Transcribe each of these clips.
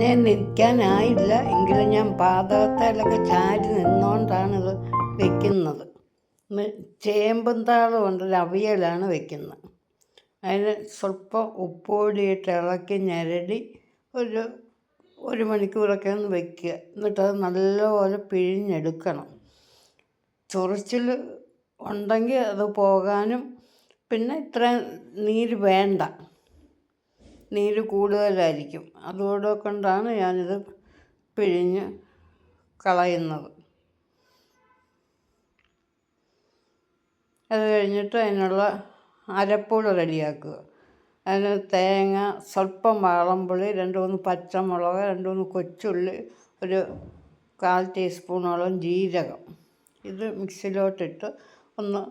പിന്നെ നിൽക്കാനായില്ല എങ്കിലും ഞാൻ പാതകത്തിലൊക്കെ ചാരി നിന്നുകൊണ്ടാണിത് വെക്കുന്നത്. ചേമ്പും താളം കൊണ്ടൊരു അവിയലാണ് വെക്കുന്നത്. അതിന് സ്വല്പം ഉപ്പുപൊടിയിട്ട് ഇളക്കി ഞെരടി ഒരു മണിക്കൂറൊക്കെ ഒന്ന് വയ്ക്കുക. എന്നിട്ടത് നല്ലപോലെ പിഴിഞ്ഞെടുക്കണം. ചൊറിച്ചിൽ ഉണ്ടെങ്കിൽ അത് പോകാനും, പിന്നെ ഇത്രയും നീര് വേണ്ട, നീര് കൂടുതലായിരിക്കും. അതുകൂടെ കൊണ്ടാണ് ഞാനിത് പിഴിഞ്ഞ് കളയുന്നത്. അത് കഴിഞ്ഞിട്ട് അതിനുള്ള അരപ്പൂള് റെഡിയാക്കുക. അതിന് തേങ്ങ, സ്വല്പം വാളംപുളി, 2-3 പച്ചമുളക്, 2-3 കൊച്ചുള്ളി, ഒരു 1/4 ടീസ്പൂണോളം ജീരകം, ഇത് മിക്സിയിലോട്ടിട്ട് ഒന്ന്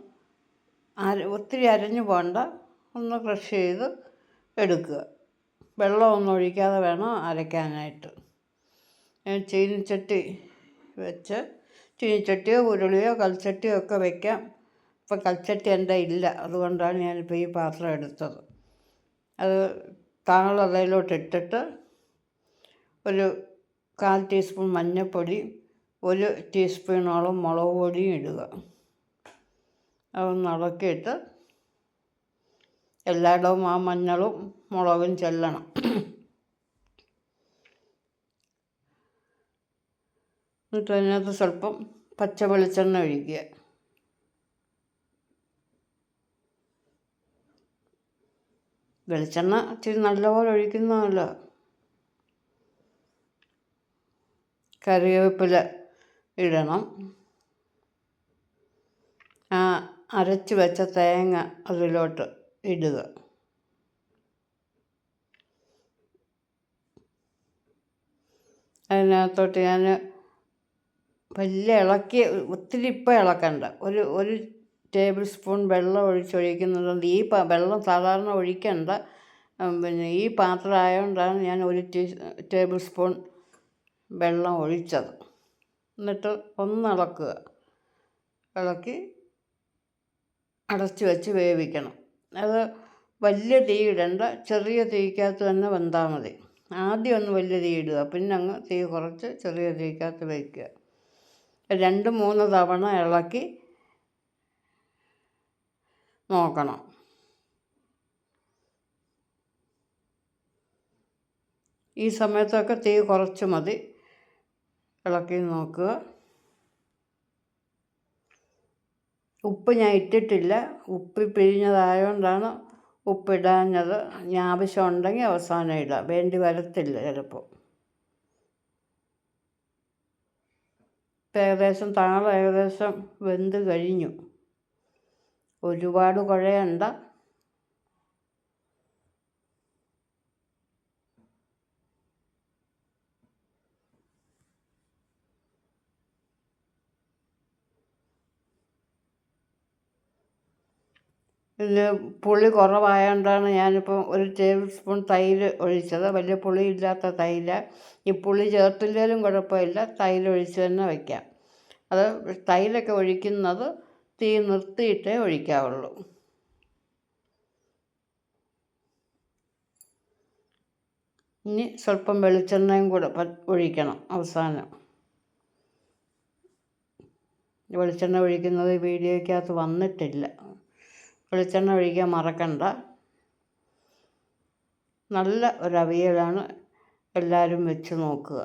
ഒത്തിരി അരഞ്ഞു പോകണ്ട, ഒന്ന് ക്രഷ് ചെയ്ത് എടുക്കുക. വെള്ളമൊന്നും ഒഴിക്കാതെ വേണം അരയ്ക്കാനായിട്ട്. ചീനിച്ചട്ടി വെച്ച്, ചീനിച്ചട്ടിയോ ഉരുളിയോ കൽച്ചട്ടിയോ ഒക്കെ വയ്ക്കാം. ഇപ്പം കൽച്ചട്ടി എൻ്റെ ഇല്ല, അതുകൊണ്ടാണ് ഞാനിപ്പോൾ ഈ പാത്രം എടുത്തത്. അത് താളതയിലോട്ടിട്ടിട്ട് ഒരു 1/4 ടീസ്പൂൺ മഞ്ഞൾപ്പൊടി, 1 ടീസ്പൂണോളം മുളക് പൊടിയും ഇടുക. അതൊന്ന് ഇളക്കിയിട്ട് എല്ലായിടവും ആ മഞ്ഞളും മുളകും ചെല്ലണം. എന്നിട്ട് അതിനകത്ത് സ്വല്പം പച്ച വെളിച്ചെണ്ണ ഒഴിക്കുക. വെളിച്ചെണ്ണ ഇച്ചിരി നല്ലപോലെ ഒഴിക്കുന്നതല്ലോ. കറിവേപ്പില ഇടണം. അരച്ച് വെച്ച തേങ്ങ അതിലോട്ട് ഇടുക. അതിനകത്തോട്ട് ഞാൻ വലിയ ഒത്തിരി ഇപ്പം ഇളക്കണ്ട, ഒരു ടേബിൾ സ്പൂൺ വെള്ളം ഒഴിക്കുന്നത്. ഈ വെള്ളം സാധാരണ ഒഴിക്കണ്ട, പിന്നെ ഈ പാത്രം ആയതുകൊണ്ടാണ് ഞാൻ 1 ടേബിൾ സ്പൂൺ വെള്ളം ഒഴിച്ചത്. എന്നിട്ട് ഒന്ന് ഇളക്കുക. ഇളക്കി അടച്ച് വെച്ച് വേവിക്കണം. അത് വലിയ തീ ഇടണ്ട, ചെറിയ തീക്കകത്ത് തന്നെ വെന്താൽ മതി. ആദ്യം ഒന്ന് വലിയ തീ ഇടുക, പിന്നെ അങ്ങ് തീ കുറച്ച് ചെറിയ തീക്കകത്ത് വയ്ക്കുക. 2-3 തവണ ഇളക്കി നോക്കണം. ഈ സമയത്തൊക്കെ തീ കുറച്ച് മതി. ഇളക്കി നോക്കുക. ഉപ്പ് ഞാൻ ഇട്ടിട്ടില്ല, ഉപ്പ് പിഴിഞ്ഞതായതുകൊണ്ടാണ് ഉപ്പിടാഞ്ഞത്. ഇനി ആവശ്യമുണ്ടെങ്കിൽ അവസാനം ഇടാം, വേണ്ടി വരത്തില്ല ചിലപ്പോൾ. ഇപ്പം താളം ഏകദേശം വെന്ത് കഴിഞ്ഞു. ഒരുപാട് കുഴയണ്ട. ഇതിൽ പുളി കുറവായതുകൊണ്ടാണ് ഞാനിപ്പോൾ 1 ടേബിൾ സ്പൂൺ തൈര് ഒഴിച്ചത്. വലിയ പുളിയില്ലാത്ത തൈര്. ഈ പുളി ചേർത്തില്ലെങ്കിലും കുഴപ്പമില്ല, തൈര് ഒഴിച്ച് തന്നെ വയ്ക്കാം. അത് തൈരൊക്കെ ഒഴിക്കുന്നത് തീ നിർത്തിയിട്ടേ ഒഴിക്കാവുള്ളൂ. ഇനി സ്വല്പം വെളിച്ചെണ്ണയും കൂടെ ഒഴിക്കണം അവസാനം. വെളിച്ചെണ്ണ ഒഴിക്കുന്നത് വീഡിയോയ്ക്കകത്ത് വന്നിട്ടില്ല. വെളിച്ചെണ്ണ ഒഴിക്കാൻ മറക്കണ്ട. നല്ല ഒരു അവിയലാണ്, എല്ലാവരും വെച്ച് നോക്കുക.